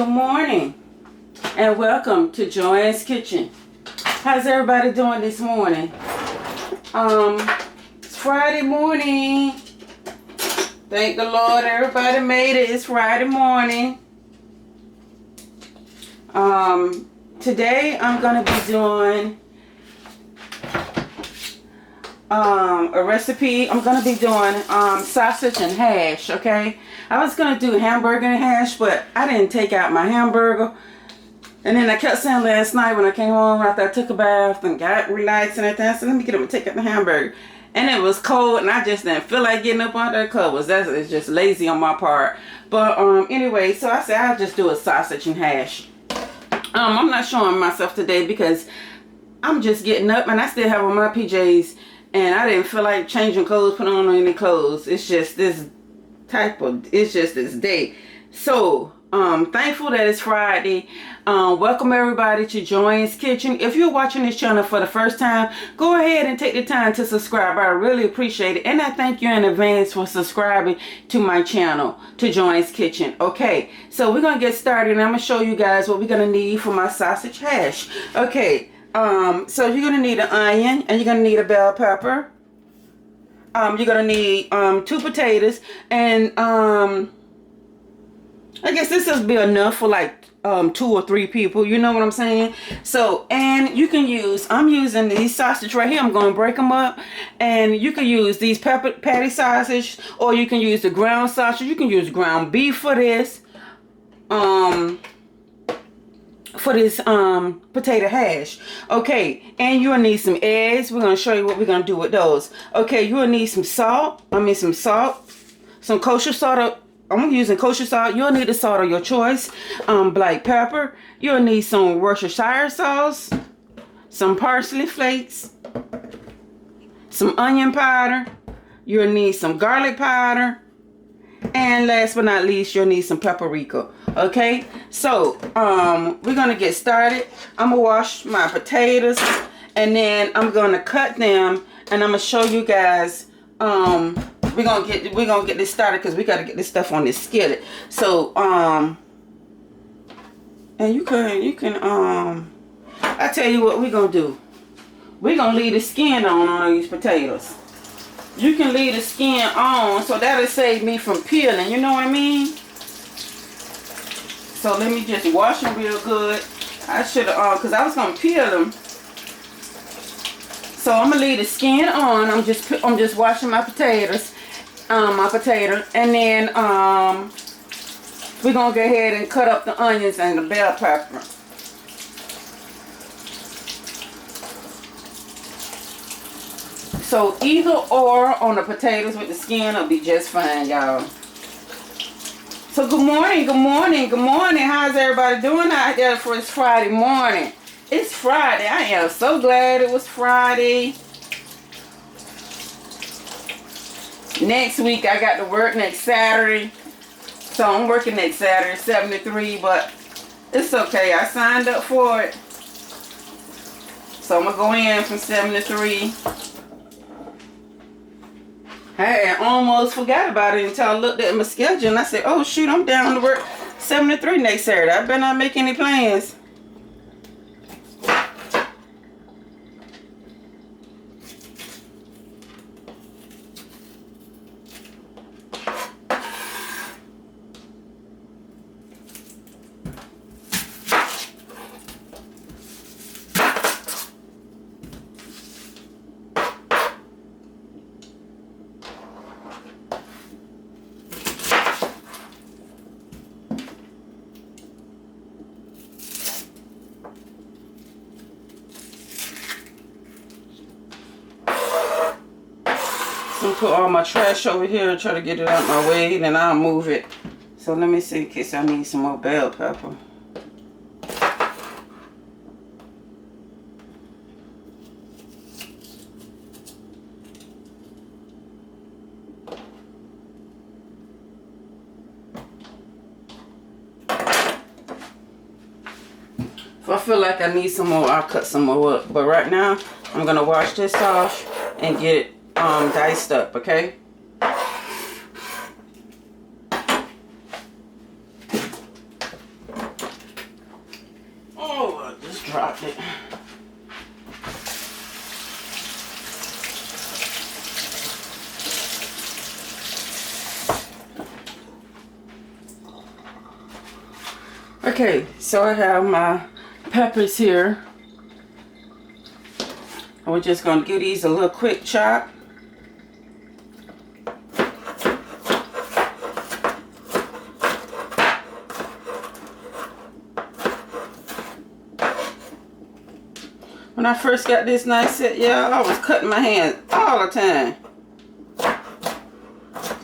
Good morning and welcome to Joanne's Kitchen. How's everybody doing this morning? It's Friday morning. Thank the Lord everybody made it. It's Friday morning. Today I'm gonna be doing a recipe. I'm gonna be doing sausage and hash. Okay, I was gonna do hamburger and hash, but I didn't take out my hamburger, and then I kept saying last night when I came home after I took a bath and got relaxed and everything, I said let me get up and take out the hamburger, and it was cold and I just didn't feel like getting up under the covers. It's just lazy on my part. But anyway, so I said I'll just do a sausage and hash. I'm not showing myself today because I'm just getting up and I still have on my PJs. And I didn't feel like changing clothes, putting on any clothes. It's just this day. So, thankful that it's Friday. Welcome everybody to Joanne's Kitchen. If you're watching this channel for the first time, go ahead and take the time to subscribe. I really appreciate it. And I thank you in advance for subscribing to my channel, to Joanne's Kitchen. Okay, so we're going to get started. And I'm going to show you guys what we're going to need for my sausage hash. Okay. So you're going to need an onion, and you're going to need a bell pepper. You're going to need 2 potatoes, and I guess this will be enough for like 2 or 3 people, you know what I'm saying? So, and you can use, I'm using these sausage right here. I'm going to break them up, and you can use these pepper patty sausage, or you can use the ground sausage. You can use ground beef for this. Potato hash. Okay, and you'll need some eggs. We're going to show you what we're going to do with those. Okay, you'll need some salt. Some kosher salt. I'm using kosher salt. You'll need the salt of your choice. Black pepper. You'll need some Worcestershire sauce, some parsley flakes, some onion powder. You'll need some garlic powder, and last but not least, you'll need some paprika. Okay, so we're gonna get started. I'm gonna wash my potatoes, and then I'm gonna cut them, and I'm gonna show you guys. We're gonna get this started because we gotta get this stuff on this skillet. So and you can I tell you what we're gonna do. We're gonna leave the skin on these potatoes. You can leave the skin on, so that'll save me from peeling. You know what I mean? So let me just wash them real good. I should have, because I was gonna peel them. So I'm gonna leave the skin on. I'm just washing my potatoes, and then we're gonna go ahead and cut up the onions and the bell pepper. So either or on the potatoes with the skin will be just fine, y'all. So good morning, good morning, good morning. How's everybody doing out there for this Friday morning? It's Friday. I am so glad it was Friday. Next week I got to work next Saturday. So I'm working next Saturday, 7 to 3, but it's okay. I signed up for it. So I'm going to go in from 7 to 3. Hey, I almost forgot about it until I looked at my schedule and I said, oh shoot, I'm down to work 7 to 3 next Saturday. I better not make any plans. I'm gonna put all my trash over here and try to get it out my way, then I'll move it. So let me see in case I need some more bell pepper. If I feel like I need some more, I'll cut some more up. But right now, I'm gonna wash this off and get it diced up, okay? dropped it. Okay, so I have my peppers here. And we're just going to give these a little quick chop. When I first got this knife set, yeah, I was cutting my hands all the time.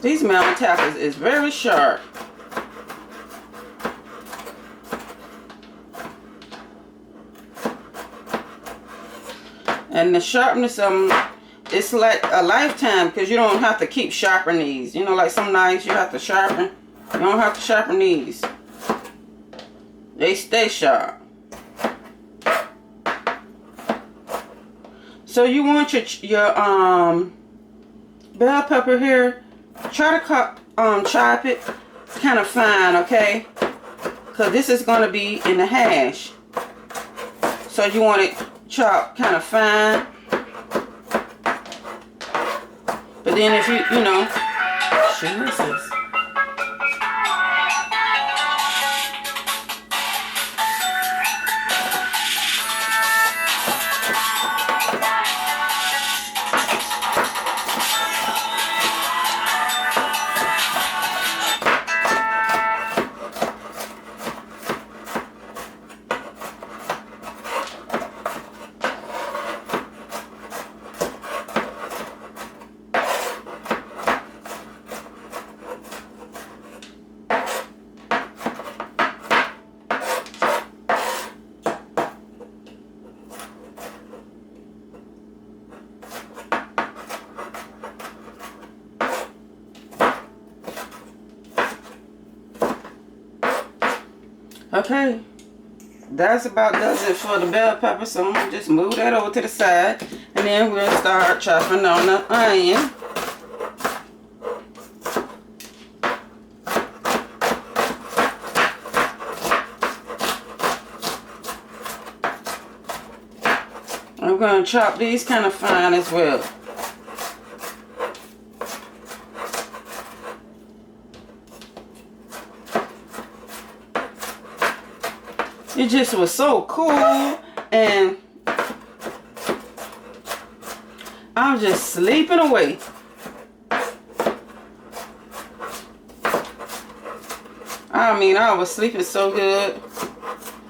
These mountain tappers is very sharp. And the sharpness of them, it's like a lifetime because you don't have to keep sharpening these. You know, like some knives you have to sharpen. You don't have to sharpen these. They stay sharp. So you want your bell pepper here. Try to chop it kind of fine, okay? Because this is going to be in the hash. So you want it chopped kind of fine. But then if you know, what is this? Okay, that's about does it for the bell pepper. So I'm gonna just move that over to the side, and then we'll start chopping on the onion. I'm gonna chop these kind of fine as well. It just was so cool, and I'm just sleeping away. I mean, I was sleeping so good.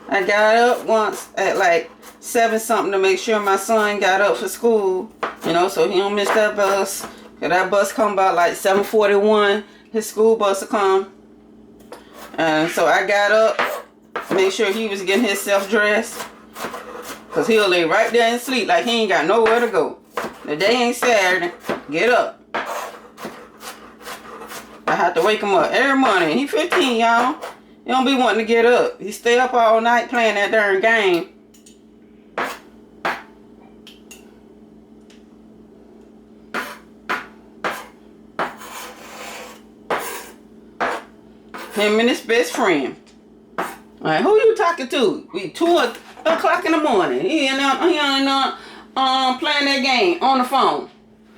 I got up once at like 7 something to make sure my son got up for school, you know, so he don't miss that bus. Cause that bus come by like 7:41. His school bus will come, and so I got up. Make sure he was getting himself dressed. Because he'll lay right there and sleep like he ain't got nowhere to go. The day ain't Saturday. Get up. I have to wake him up every morning. He 15, y'all. He don't be wanting to get up. He stay up all night playing that darn game. Him and his best friend. Alright, who you talking to? We 2 o'clock in the morning. He in playing that game on the phone.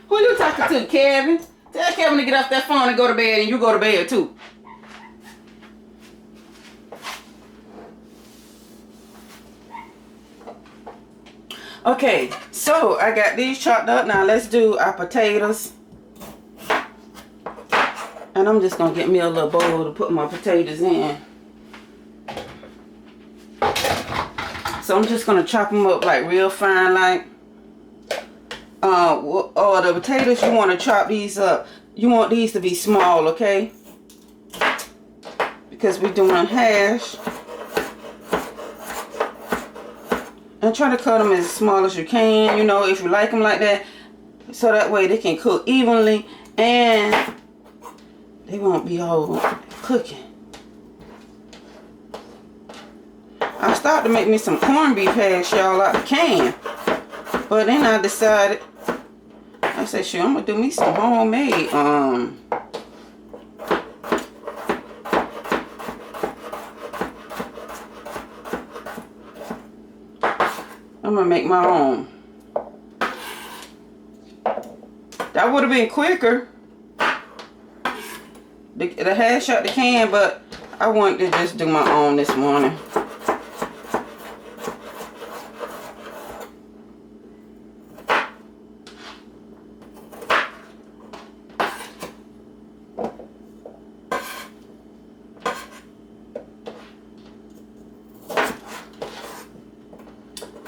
Who you talking to, Kevin? Tell Kevin to get off that phone and go to bed, and you go to bed too. Okay, so I got these chopped up. Now let's do our potatoes. And I'm just gonna get me a little bowl to put my potatoes in. So I'm just gonna chop them up like real fine, like the potatoes, you want to chop these up. You want these to be small, okay? Because we're doing hash. And try to cut them as small as you can, you know, if you like them like that, so that way they can cook evenly and they won't be all cooking. I started to make me some corned beef hash, y'all, out the can. But then I decided, I said, sure, I'm going to do me some homemade, I'm gonna make my own. That would have been quicker. The hash out the can, but I wanted to just do my own this morning.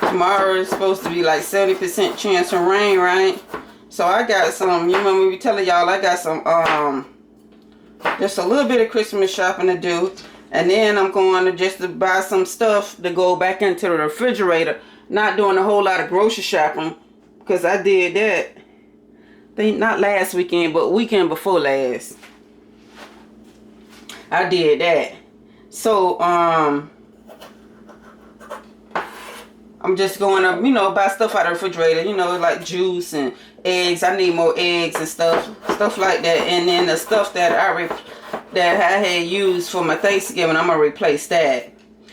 Tomorrow is supposed to be like 70% chance of rain, right? So I got some, you remember me telling y'all I got some, just a little bit of Christmas shopping to do. And then I'm going to just to buy some stuff to go back into the refrigerator. Not doing a whole lot of grocery shopping, because I did that. Not last weekend, but weekend before last. I did that. So, I'm just going to, you know, buy stuff out of the refrigerator, you know, like juice and eggs. I need more eggs and stuff like that. And then the stuff that I had used for my Thanksgiving, I'm going to replace that.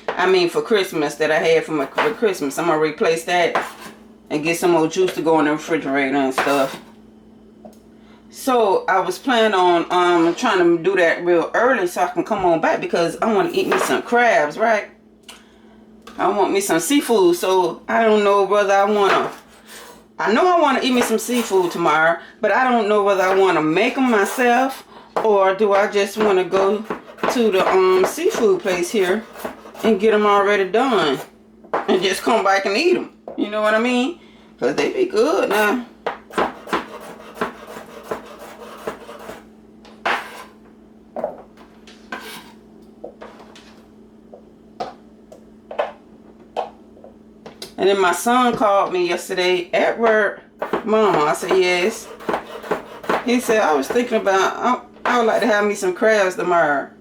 I mean, for Christmas, that I had for Christmas, I'm going to replace that and get some more juice to go in the refrigerator and stuff. So I was planning on trying to do that real early so I can come on back, because I want to eat me some crabs, right? I want me some seafood, so I don't know whether I want to eat me some seafood tomorrow, but I don't know whether I want to make them myself, or do I just want to go to the seafood place here and get them already done and just come back and eat them. You know what I mean? Because they be good now. And then my son called me yesterday at work. Mama, I said, yes. He said, I was thinking about, I would like to have me some crabs tomorrow.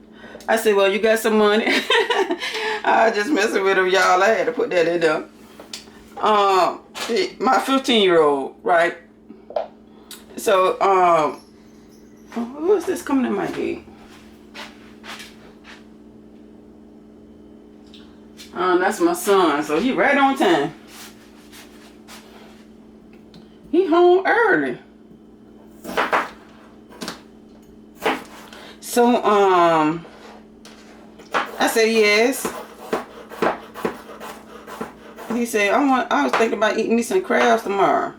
I said, well, you got some money? I was just messing with him, y'all. I had to put that in there. My 15-year-old, right? So, who is this coming in my gate? That's my son, so he right on time. He home early. So, I said yes. He said, I was thinking about eating me some crabs tomorrow.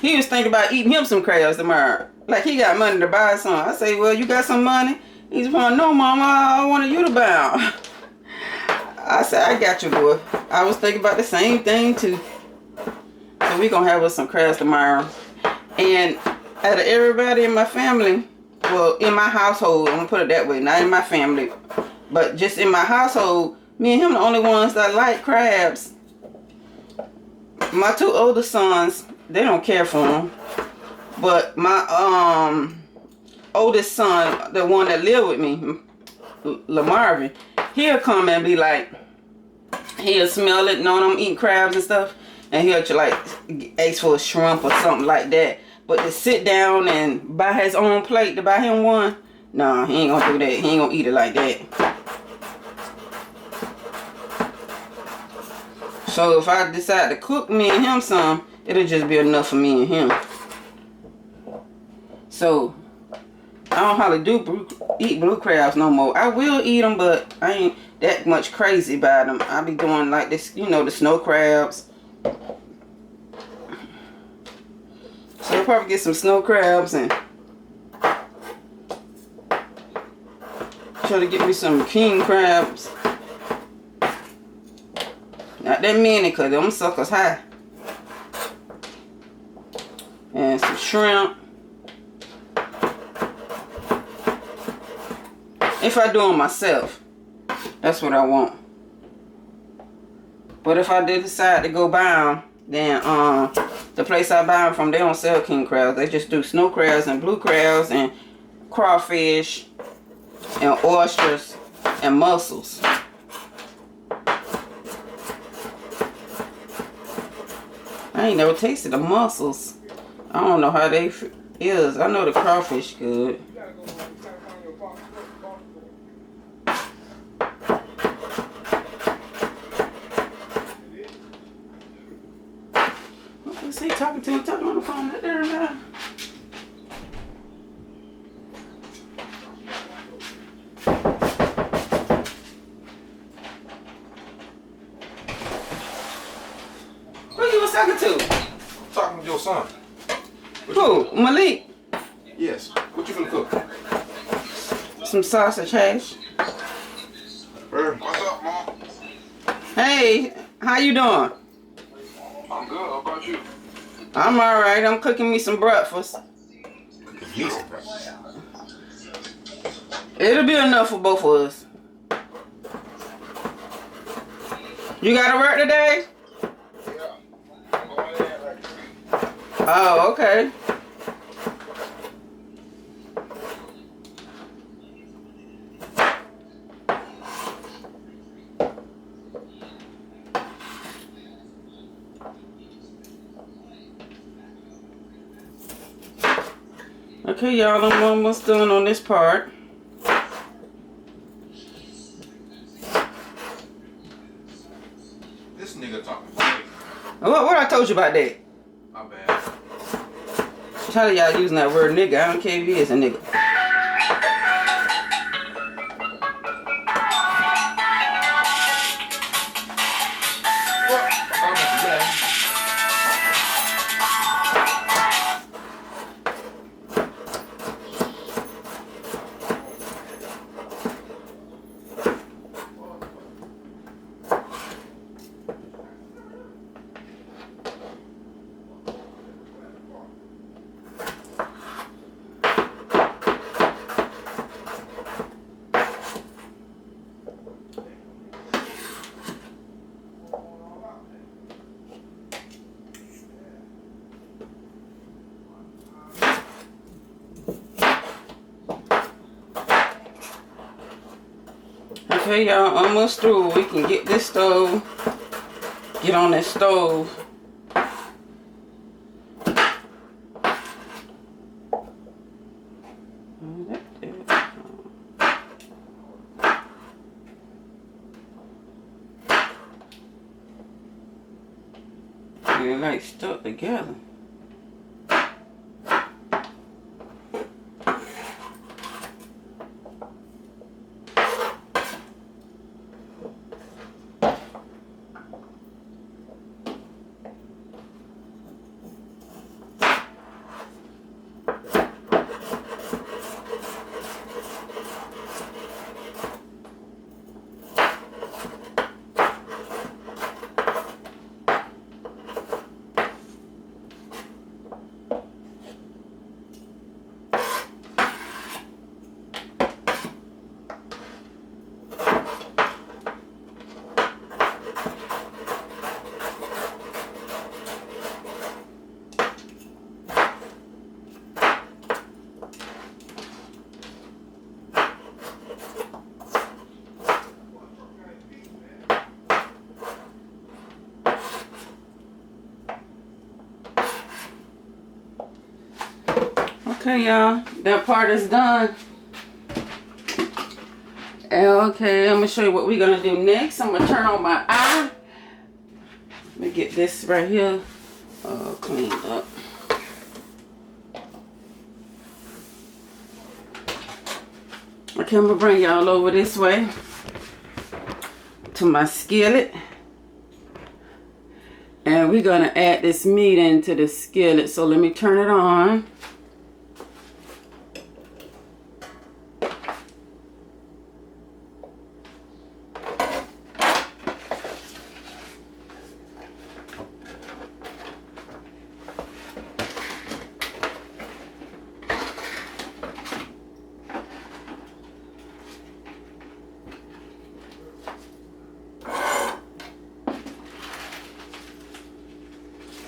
He was thinking about eating him some crabs tomorrow. Like he got money to buy some. I say, well, you got some money? He's like, no, Mama, I wanted you to buy them. I said, I got you, boy. I was thinking about the same thing, too. So we gonna have us some crabs tomorrow. And out of everybody in my family, well, in my household, I'm gonna put it that way, not in my family, but just in my household, me and him the only ones that like crabs. My two older sons, they don't care for them. But my oldest son, the one that lived with me, Lamarvin, he'll come and be like, he'll smell it, knowing I'm eating crabs and stuff, and he'll like ask for a shrimp or something like that. But to sit down and buy his own plate to buy him one, nah, he ain't gonna do that. He ain't gonna eat it like that. So if I decide to cook me and him some, it'll just be enough for me and him. So I don't hardly eat blue crabs no more. I will eat them, but I ain't that much crazy about them. I be doing like this, you know, the snow crabs. So I'll probably get some snow crabs and try to get me some king crabs. Not that many, because them suckers high. And some shrimp. If I do them myself, that's what I want. But if I did decide to go buy them, then the place I buy them from, they don't sell king crabs. They just do snow crabs and blue crabs and crawfish and oysters and mussels. I ain't never tasted the mussels. I don't know how they is. I know the crawfish good. to him, talking on the phone right there now. Who you was talking to? I'm talking to your son. Who? Malik? Yes. What you finna cook? Some sausage hash. What's up, Mom? Hey, how you doing? I'm good. How about you? I'm alright. I'm cooking me some breakfast. It'll be enough for both of us. You gotta work today? Yeah. I'm going in right now. Oh, okay. Okay, y'all, I'm almost done on this part. This nigga talking. What I told you about that? My bad. Tell y'all using that word nigga. I don't care if he is a nigga. Okay, y'all, almost through. We can get this stove. Get on this stove. They're like stuck together. Okay, y'all, that part is done. Okay, I'm gonna show you what we're gonna do next. I'm gonna turn on my eye. Let me get this right here cleaned up. Okay, I'm gonna bring y'all over this way to my skillet. And we're gonna add this meat into the skillet. So let me turn it on.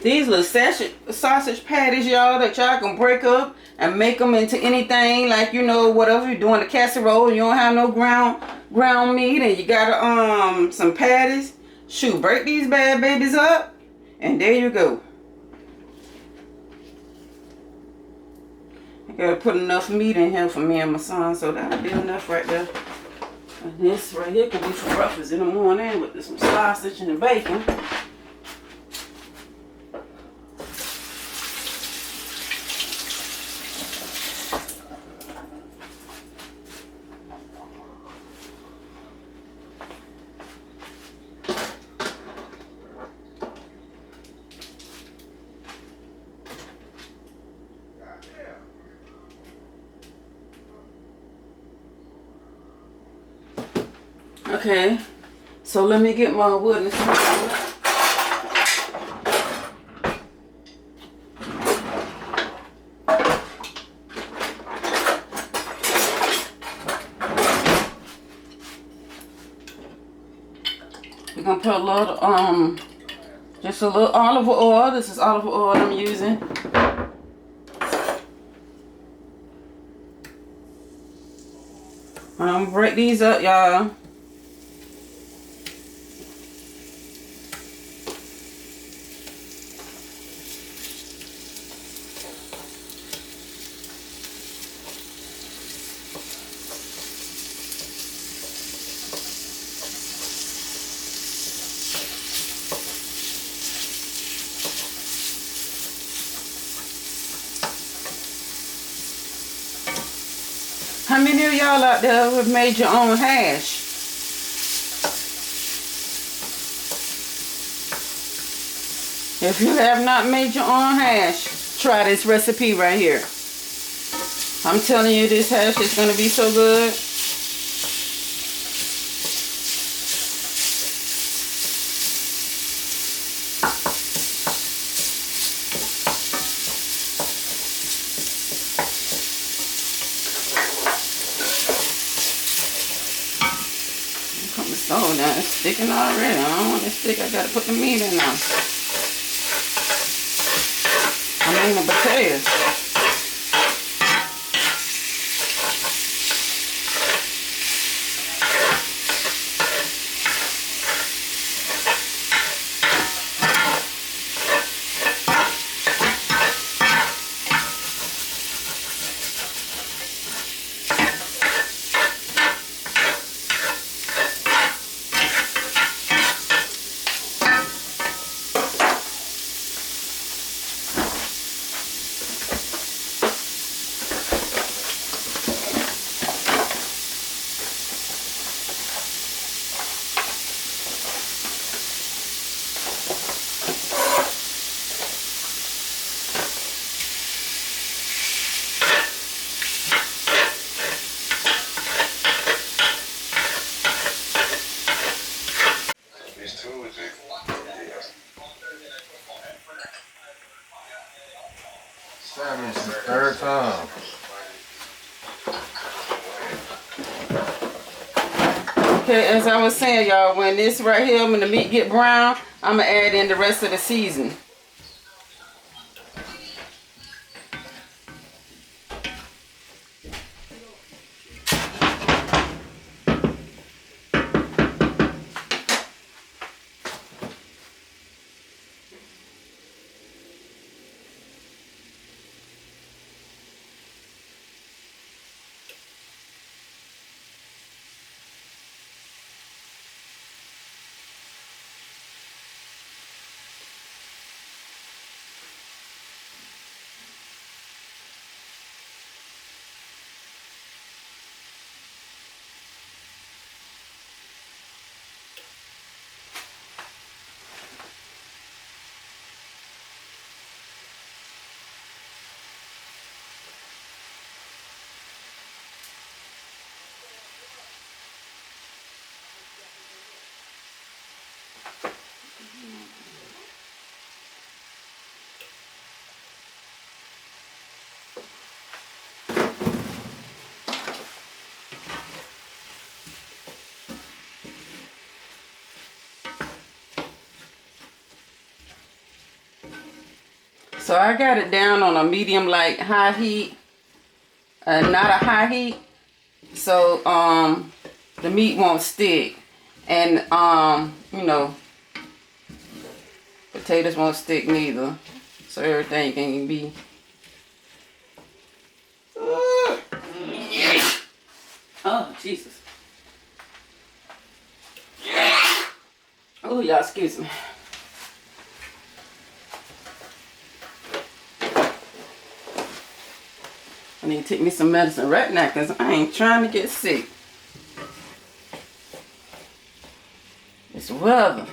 These little sausage patties, y'all, that y'all can break up and make them into anything. Like, you know, whatever you're doing, a casserole, you don't have no ground meat, and you got some patties. Shoot, break these bad babies up, and there you go. I gotta put enough meat in here for me and my son, so that'll be enough right there. And this right here could be for breakfast in the morning with some sausage and the bacon. Okay, so let me get my wood and stuff. We're gonna put a little, just a little olive oil. This is olive oil I'm using. Break these up, y'all. How many of y'all out there have made your own hash? If you have not made your own hash, try this recipe right here. I'm telling you, this hash is going to be so good. Oh, now it's sticking already. I don't want it to stick. I gotta put the meat in now. I mean the potatoes. It's the third time. Okay, as I was saying, y'all, when this right here, when the meat get brown, I'm gonna add in the rest of the seasoning. So I got it down on a medium, like high heat, not a high heat, so the meat won't stick, and you know, potatoes won't stick neither, so everything can be. Oh Jesus! Oh y'all, excuse me. I need to take me some medicine right now because I ain't trying to get sick. It's weather.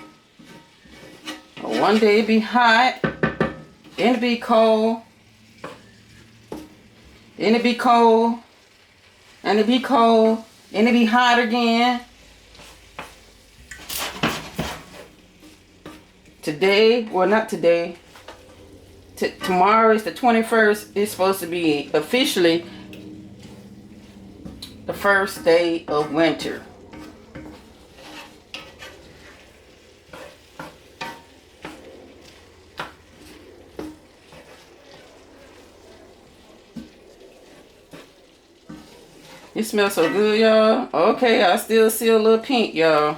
One day it be hot, then it be cold, then it be cold, and it be cold, then it be hot again. today, well not today, tomorrow is the 21st. It's supposed to be officially the first day of winter. It smells so good, y'all. Okay, I still see a little pink, y'all.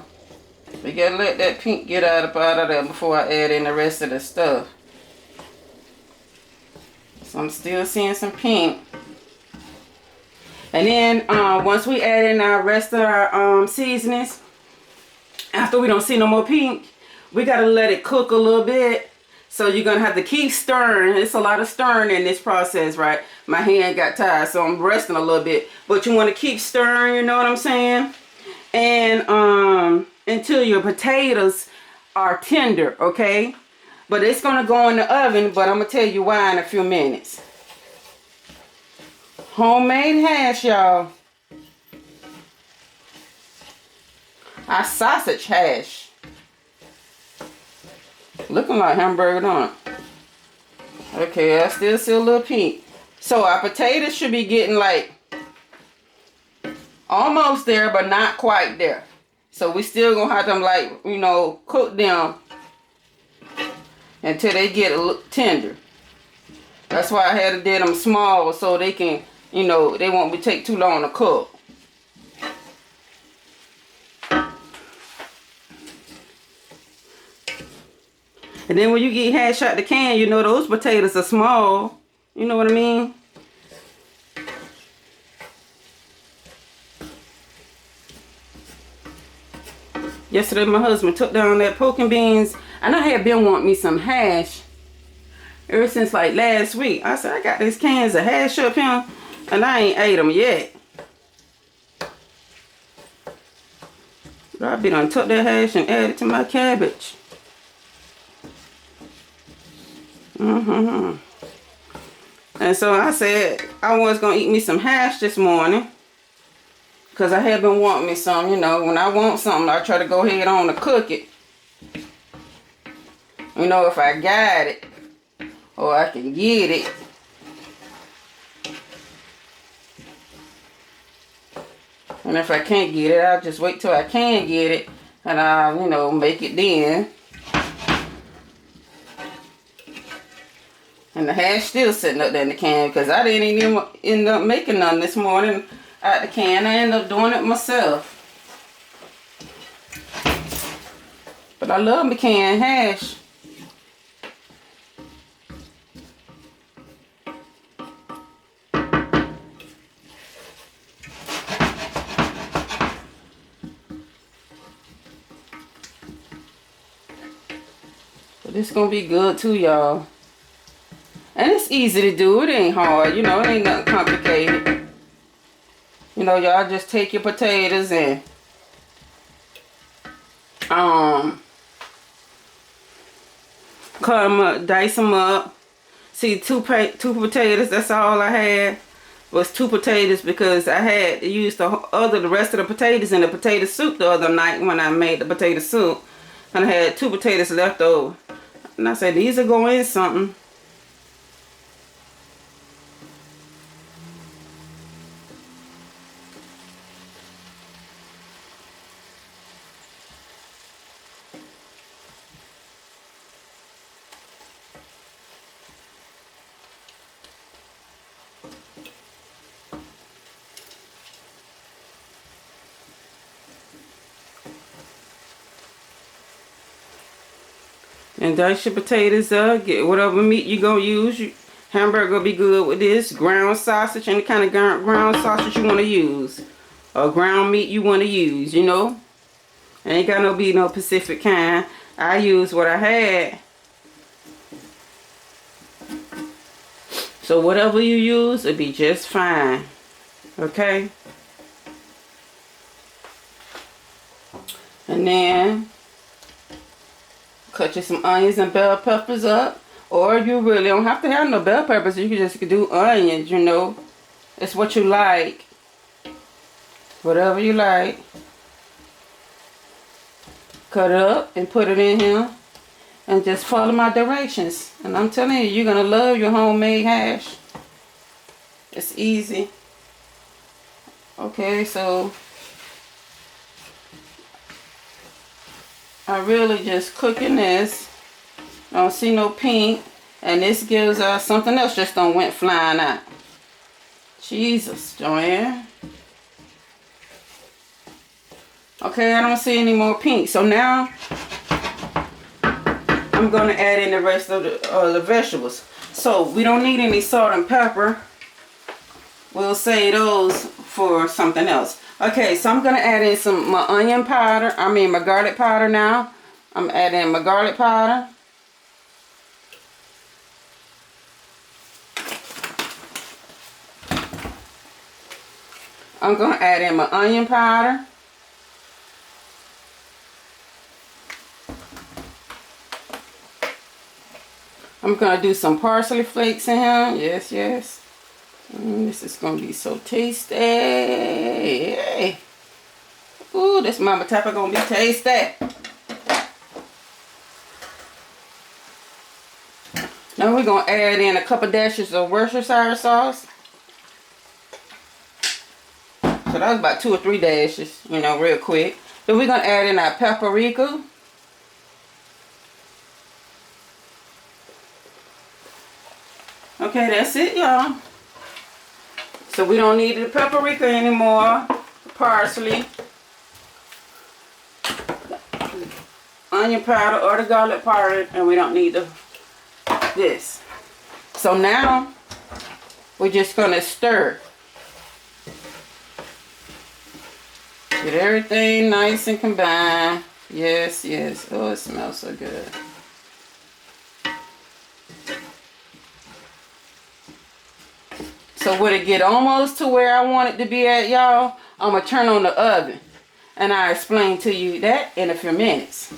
We gotta let that pink get out of there before I add in the rest of the stuff. So I'm still seeing some pink. And then once we add in our rest of our seasonings, after we don't see no more pink, we gotta let it cook a little bit. So you're gonna have to keep stirring. It's a lot of stirring in this process, right? My hand got tired, so I'm resting a little bit. But you wanna keep stirring, you know what I'm saying? And until your potatoes are tender, okay? But it's gonna go in the oven, but I'm gonna tell you why in a few minutes. Homemade hash, y'all. Our sausage hash. Looking like hamburger, don't it? Okay, I still see a little pink. So our potatoes should be getting like almost there, but not quite there. So we still gonna have them like, you know, cook them until they get a little tender. That's why I had to do them small so they can, you know, they won't take too long to cook. And then when you get hash out the can, you know those potatoes are small. You know what I mean? Yesterday my husband took down that pork and beans, and I had been wanting me some hash ever since like last week. I said, I got these cans of hash up here, and I ain't ate them yet. But I be done took that hash and add it to my cabbage. And so I said I was gonna eat me some hash this morning, because I had been wanting me some. You know, when I want something, I try to go ahead on to cook it. You know, if I got it or I can get it. And if I can't get it, I'll just wait till I can get it, and I'll, you know, make it then. And the hash still sitting up there in the can, because I didn't even end up making none this morning out the can. I ended up doing it myself. But I love my canned hash. But this gonna be good too, y'all. And it's easy to do. It ain't hard. You know, it ain't nothing complicated. You know, y'all just take your potatoes and cut them up, dice them up. See, two potatoes. That's all I had was 2 potatoes, because I had to use the rest of the potatoes in the potato soup the other night when I made the potato soup, and I had 2 potatoes left over. And I said, these will go in something. And dice your potatoes up. Get whatever meat you gonna use. Hamburger will be good with this. Ground sausage, any kind of ground sausage you want to use, or ground meat you want to use. You know, ain't got no be no Pacific kind. I use what I had. So whatever you use, it'll be just fine. Okay. And then cut you some onions and bell peppers up. Or you really don't have to have no bell peppers. You can just do onions, you know. It's what you like. Whatever you like. Cut it up and put it in here. and just follow my directions. And I'm telling you, you're going to love your homemade hash. It's easy. Okay, so I really just cooking this. I don't see no pink. And this gives us something else just don't went flying out. Jesus, Joanne. Okay, I don't see any more pink. So now I'm going to add in the rest of the vegetables. So we don't need any salt and pepper. We'll save those for something else. Okay, so I'm going to add in my onion powder. My garlic powder now. I'm adding my garlic powder. I'm going to add in my onion powder. I'm going to do some parsley flakes in here. Yes, yes. This is going to be so tasty. Hey. Ooh, this mama tappa going to be tasty. Now we're going to add in a couple dashes of Worcestershire sauce. So that was about 2 or 3 dashes, you know, real quick. Then we're going to add in our paprika. Okay, that's it, y'all. So we don't need the paprika anymore. Parsley, onion powder or the garlic powder, and we don't need this. So now we're just gonna stir. Get everything nice and combined. Yes, yes. Oh, it smells so good. So when it get almost to where I want it to be at, y'all, I'm going to turn on the oven. And I'll explain to you that in a few minutes.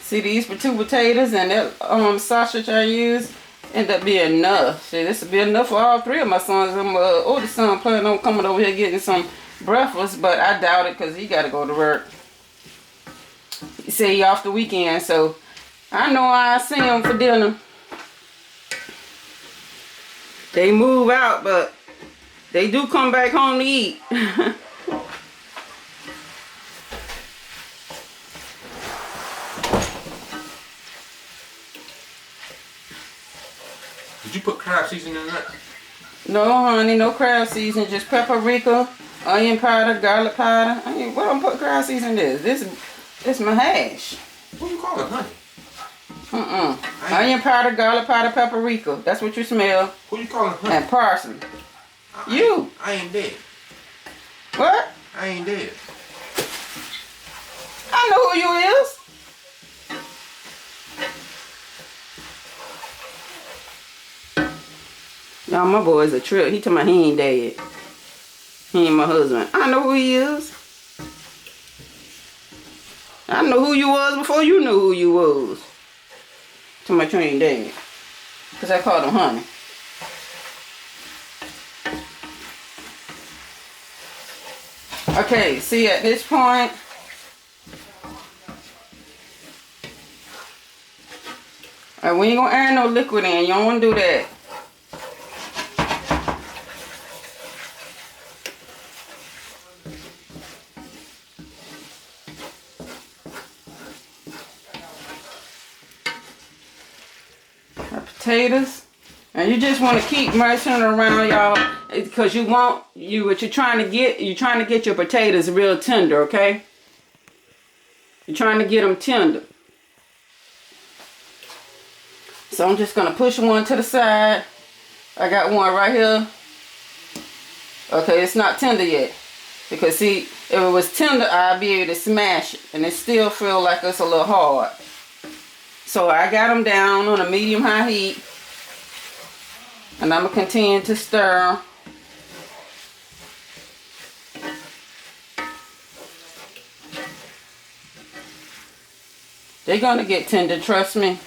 See, these 2 potatoes and that sausage I use end up being enough. See, this will be enough for all 3 of my sons. My oldest son planning on coming over here getting some breakfast, but I doubt it because he got to go to work. He said he off the weekend, so I know I see him for dinner. They move out, but they do come back home to eat. Did you put crab seasoning in that? No, honey, no crab seasoning, just paprika, onion powder, garlic powder. What I'm put crab seasoning in this my hash. What do you call it, honey? Onion powder, garlic powder, paprika. That's what you smell. What do you call it, honey? And parsley. I ain't dead. What? I ain't dead. I know who you is. Y'all, my boy's a trip. He told me he ain't dead. He ain't my husband. I know who he is. I know who you was before you knew who you was. Told me you ain't dead. Because I called him honey. Okay, see at this point, we ain't gonna add no liquid in. You don't wanna do that. Potatoes, and you just want to keep mixing it around, y'all, because what you're trying to get your potatoes real tender. Okay, you're trying to get them tender. So I'm just gonna push one to the side. I got one right here. Okay, it's not tender yet, because see, if it was tender, I'd be able to smash it, and it still feel like it's a little hard. So I got them down on a medium-high heat, and I'm going to continue to stir. They're gonna get tender, trust me.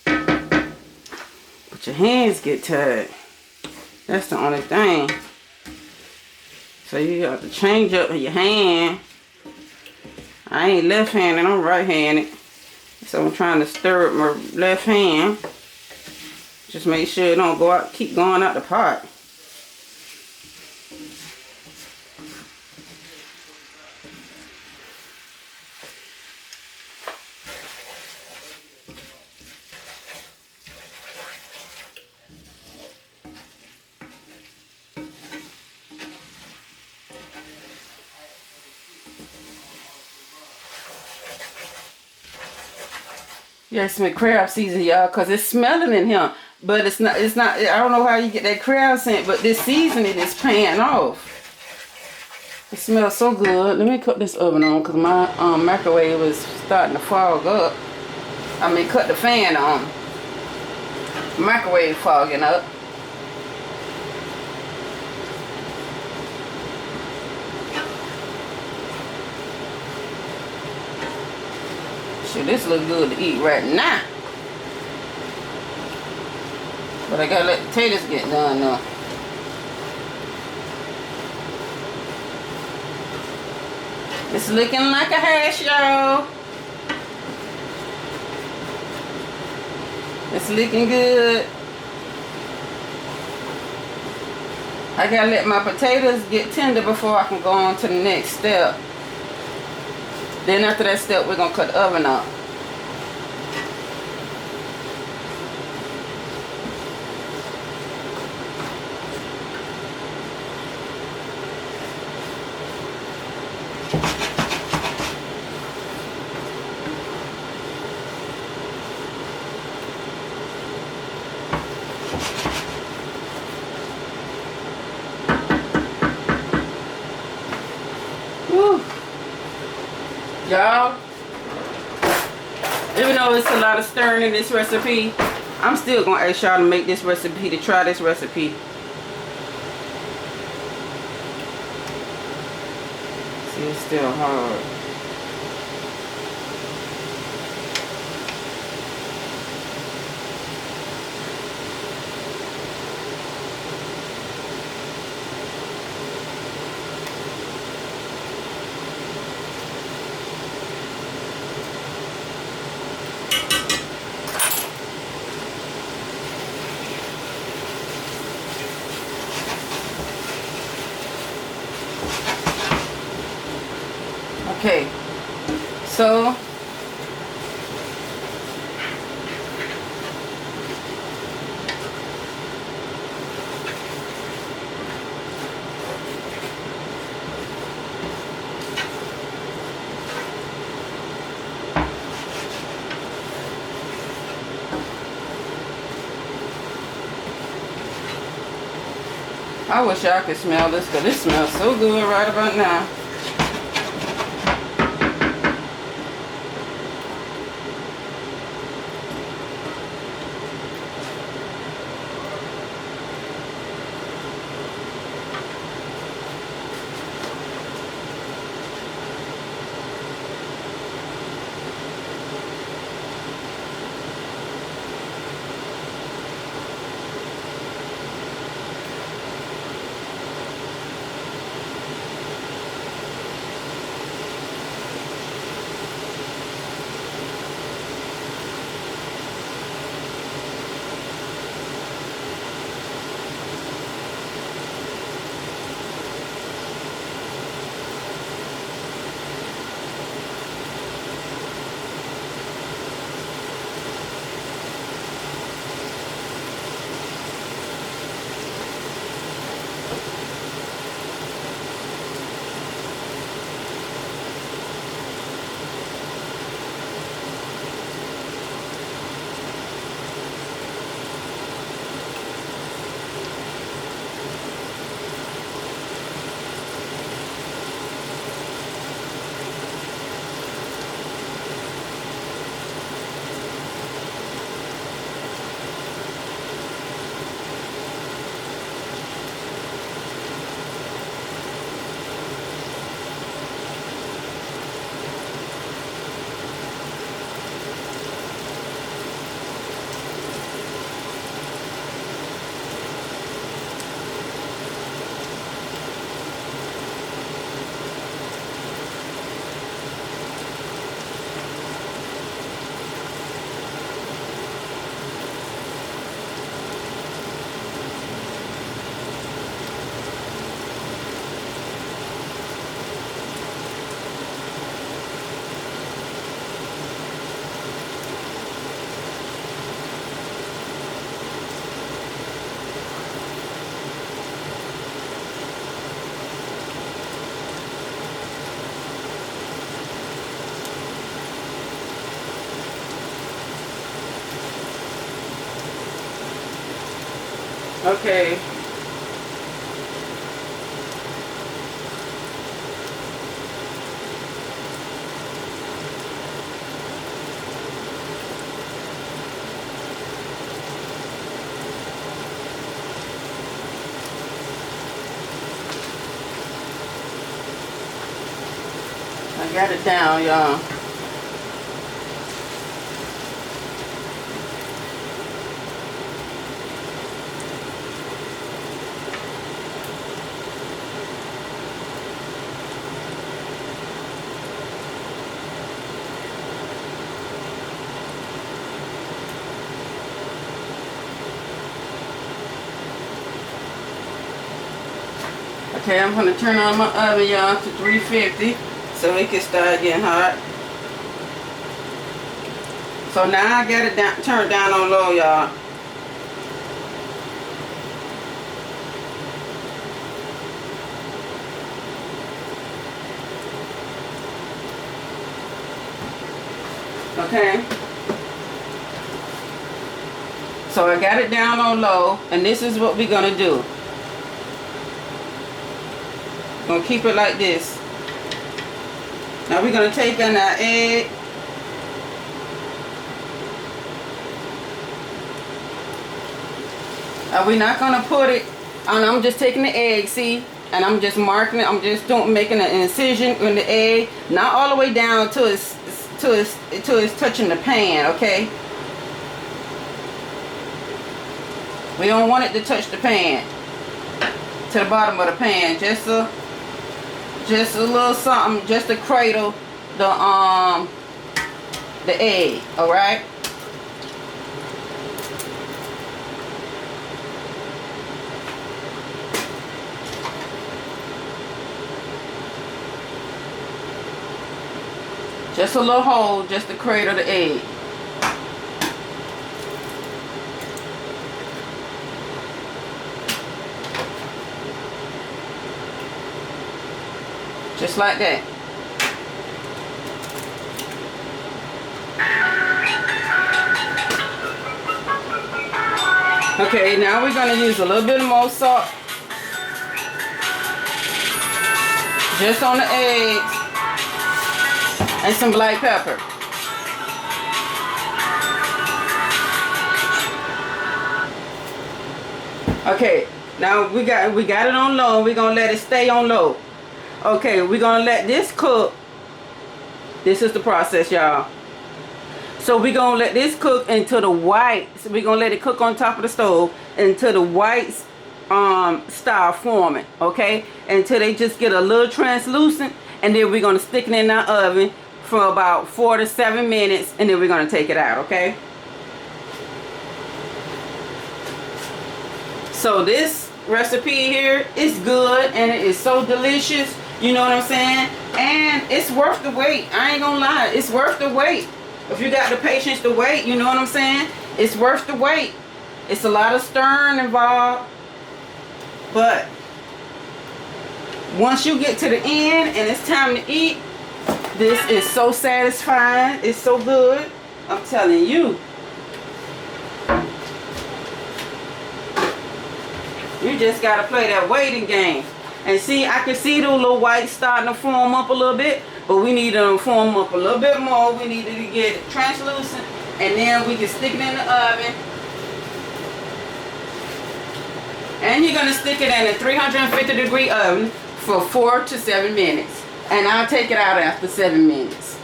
But your hands get tired. That's the only thing. So you have to change up your hand. I ain't left-handed, I'm right-handed. So I'm trying to stir up my left hand. Just make sure it don't go out, keep going out the pot. Yes, my crab season, y'all, because it's smelling in here. But it's not, I don't know how you get that crab scent, but this seasoning is paying off. It smells so good. Let me cut this oven on because my microwave is starting to fog up. I mean, cut the fan on. Microwave fogging up. This look good to eat right now. But I gotta let the potatoes get done now. It's looking like a hash, y'all. It's looking good. I gotta let my potatoes get tender before I can go on to the next step. Then after that step, we're gonna cut the oven up. Y'all, even though it's a lot of stirring in this recipe, I'm still going to ask y'all to make this recipe, to try this recipe. See, it's still hard. Okay, so I wish y'all could smell this, because this smells so good right about now. Okay. I got it down, y'all. Okay, I'm gonna turn on my oven, y'all, to 350 so it can start getting hot. So now I got it down, turned down on low, y'all. Okay. So I got it down on low, and this is what we're gonna do. Gonna keep it like this. Now we're gonna take in our egg. We're not gonna put it, and I'm just taking the egg, see, and I'm just marking it. I'm just making an incision in the egg, not all the way down till it's touching the pan. Okay. We don't want it to touch the pan, to the bottom of the pan. Just a little something, just to cradle the egg. All right. Just a little hole, just to cradle the egg. Just like that. Okay, now we're going to use a little bit more salt. Just on the eggs. And some black pepper. Okay, now we got it on low. We're going to let it stay on low. Okay, we're going to let this cook. This is the process, y'all. So we're going to let this cook until the whites. We're going to let it cook on top of the stove until the whites start forming. Okay, until they just get a little translucent. And then we're going to stick it in our oven for about 4 to 7 minutes. And then we're going to take it out. Okay. So this recipe here is good and it is so delicious. You know what I'm saying? And it's worth the wait. I ain't gonna lie. It's worth the wait. If you got the patience to wait, you know what I'm saying? It's worth the wait. It's a lot of stirring involved. But once you get to the end and it's time to eat, this is so satisfying. It's so good. I'm telling you. You just got to play that waiting game. And see, I can see the little whites starting to form up a little bit. But we need to form up a little bit more. We need to get it translucent. And then we can stick it in the oven. And you're going to stick it in a 350-degree oven for 4 to 7 minutes. And I'll take it out after 7 minutes.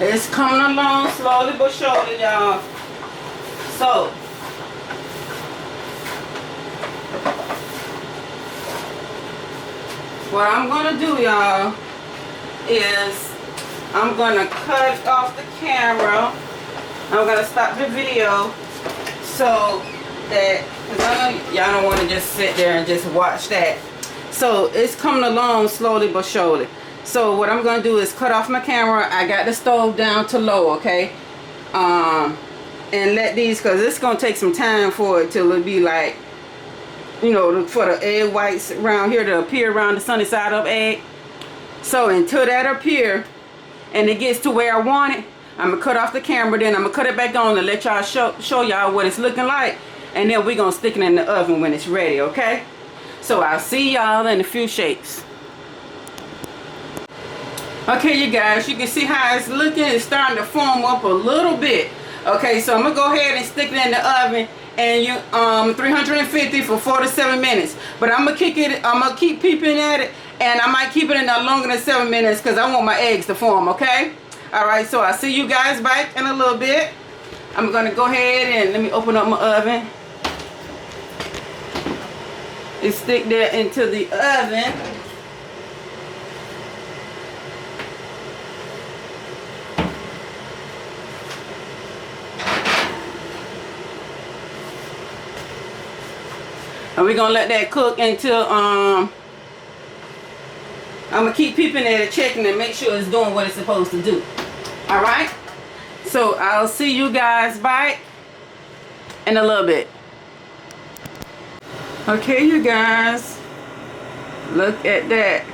It's coming along slowly but surely, y'all. So, what I'm gonna do, y'all, is I'm gonna cut off the camera. I'm gonna stop the video so that, because y'all don't want to just sit there and just watch that. So it's coming along slowly but surely. So what I'm gonna do is cut off my camera. I got the stove down to low, okay? And let these, because it's gonna take some time for it till it be like, you know, for the egg whites around here to appear around the sunny side up egg. So until that appear and it gets to where I want it, I'm gonna cut off the camera, then I'm gonna cut it back on and let y'all show y'all what it's looking like, and then we're gonna stick it in the oven when it's ready, okay? So I'll see y'all in a few shakes. Okay, you guys, you can see how it's looking. It's starting to form up a little bit. Okay, so I'm gonna go ahead and stick it in the oven and 350 for 4 to 7 minutes. But I'm gonna keep peeping at it, and I might keep it in there longer than 7 minutes because I want my eggs to form, okay? Alright, so I'll see you guys back in a little bit. I'm gonna go ahead and let me open up my oven and stick that into the oven. And we're gonna let that cook until I'm gonna keep peeping at it, checking and make sure it's doing what it's supposed to do. Alright? So I'll see you guys back in a little bit. Okay, you guys, look at that.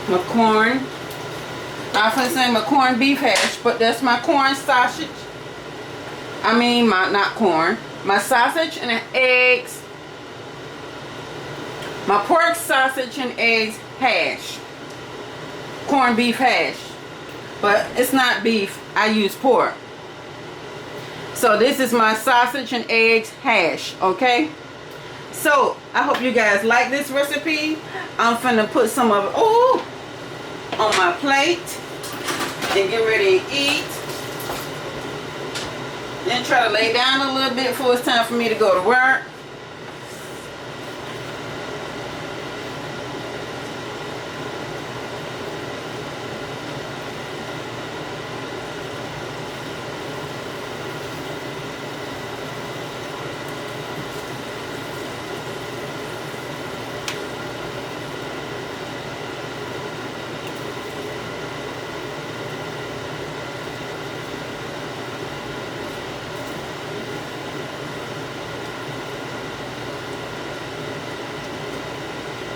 My corn. I was gonna say my corned beef hash, but that's my corn sausage. I mean, not corn. My sausage and eggs. My pork sausage and eggs hash. Corned beef hash. But it's not beef. I use pork. So this is my sausage and eggs hash. Okay? So I hope you guys like this recipe. I'm finna put some of it on my plate and get ready to eat. Then try to lay down a little bit before it's time for me to go to work.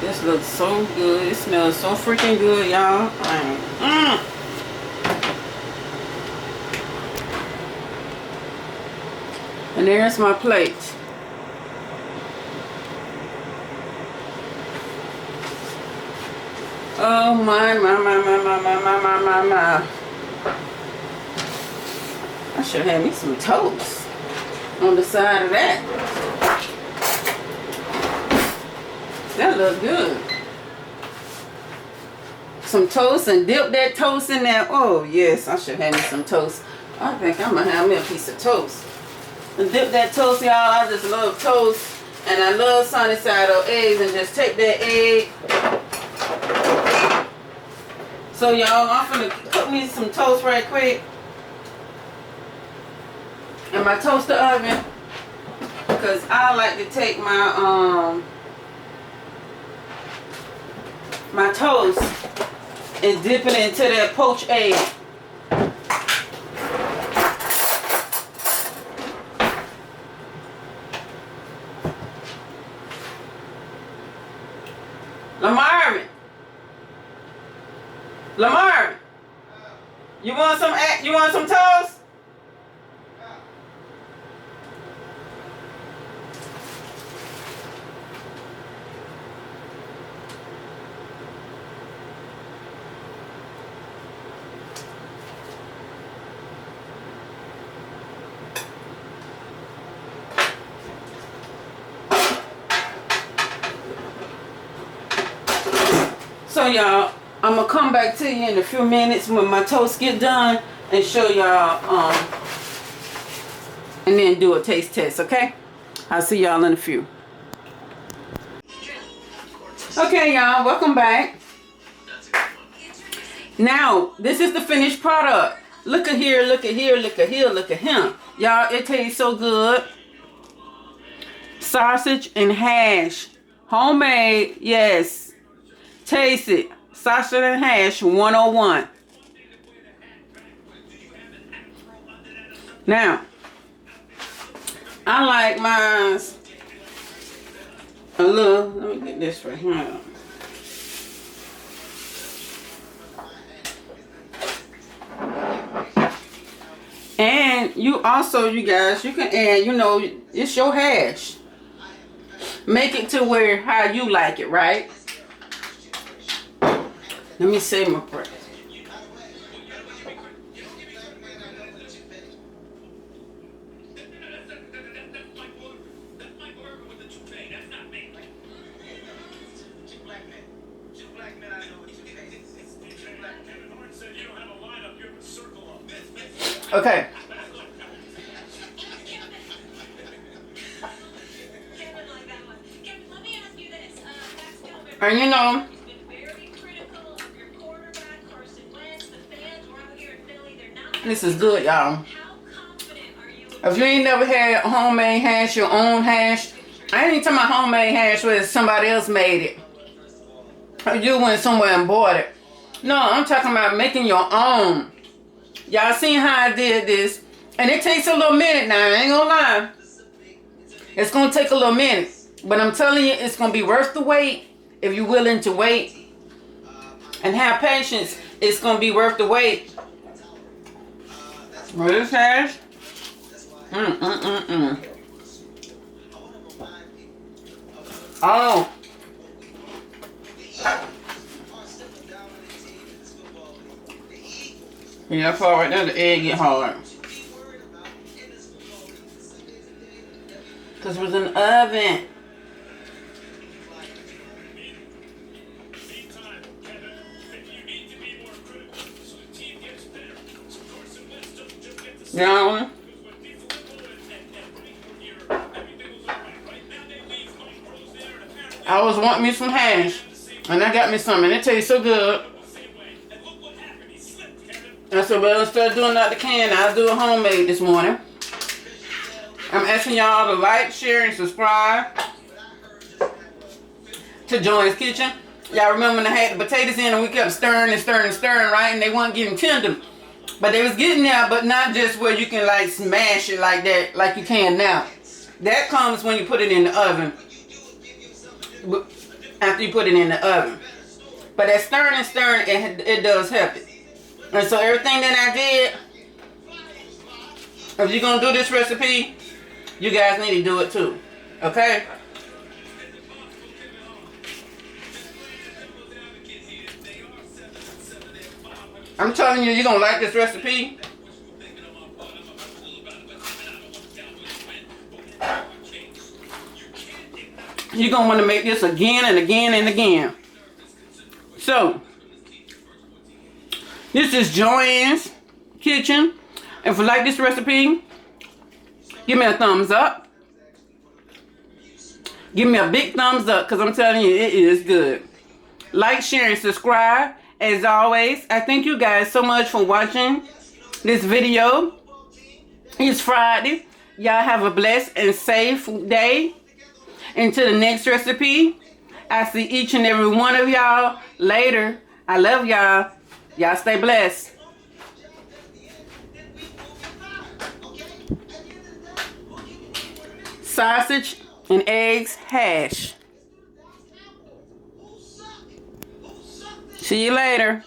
This looks so good. It smells so freaking good, y'all. And there's my plate. Oh my. I should have had me some toast on the side of that. That looks good. Some toast and dip that toast in there. Oh yes, I should have me some toast. I think I'm gonna have me a piece of toast. And dip that toast, y'all. I just love toast. And I love sunny side up eggs. And just take that egg. So y'all, I'm gonna cook me some toast right quick. In my toaster oven. Because I like to take my my toast and dip it into that poached egg. Lamar, you want some toast? So y'all, I'm gonna come back to you in a few minutes when my toast get done and show y'all and then do a taste test, okay? I'll see y'all in a few. Okay, y'all, welcome back. Now, this is the finished product. Look at here, look at here, look at here, look at him. Y'all, it tastes so good. Sausage and hash. Homemade, yes. Taste it. Sausage and hash 101. Now, I like mine a little. Let me get this right here. And you also, you guys, you can add, you know, it's your hash. Make it to where how you like it, right? Let me say my prayer. Okay. And you know, this is good, y'all. If you ain't never had homemade hash, your own hash, I ain't talking about homemade hash where somebody else made it. Or you went somewhere and bought it. No, I'm talking about making your own. Y'all seen how I did this. And it takes a little minute now, I ain't gonna lie. It's gonna take a little minute. But I'm telling you, it's gonna be worth the wait. If you're willing to wait and have patience, it's gonna be worth the wait. What is hash? Oh. Yeah, that part right there, the egg get hard. Because it was in the oven. Now, I was wanting me some hash, and I got me some, and it tastes so good. I said, well, instead of doing out the can, I'll do a homemade this morning. I'm asking y'all to like, share, and subscribe to Joy's Kitchen. Y'all remember when I had the potatoes in and we kept stirring and stirring and stirring, right? And they weren't getting tender. But they was getting there, but not just where you can like smash it like that, like you can now. That comes when you put it in the oven. After you put it in the oven. But that stirring and stirring, it does help it. And so everything that I did, if you're going to do this recipe, you guys need to do it too. Okay? I'm telling you, you're going to like this recipe. You're going to want to make this again and again and again. So, this is Joanne's Kitchen. If you like this recipe, give me a thumbs up. Give me a big thumbs up because I'm telling you, it is good. Like, share, and subscribe. As always, I thank you guys so much for watching this video. It's Friday. Y'all have a blessed and safe day. Until the next recipe, I see each and every one of y'all later. I love y'all. Y'all stay blessed. Sausage and eggs hash. See you later.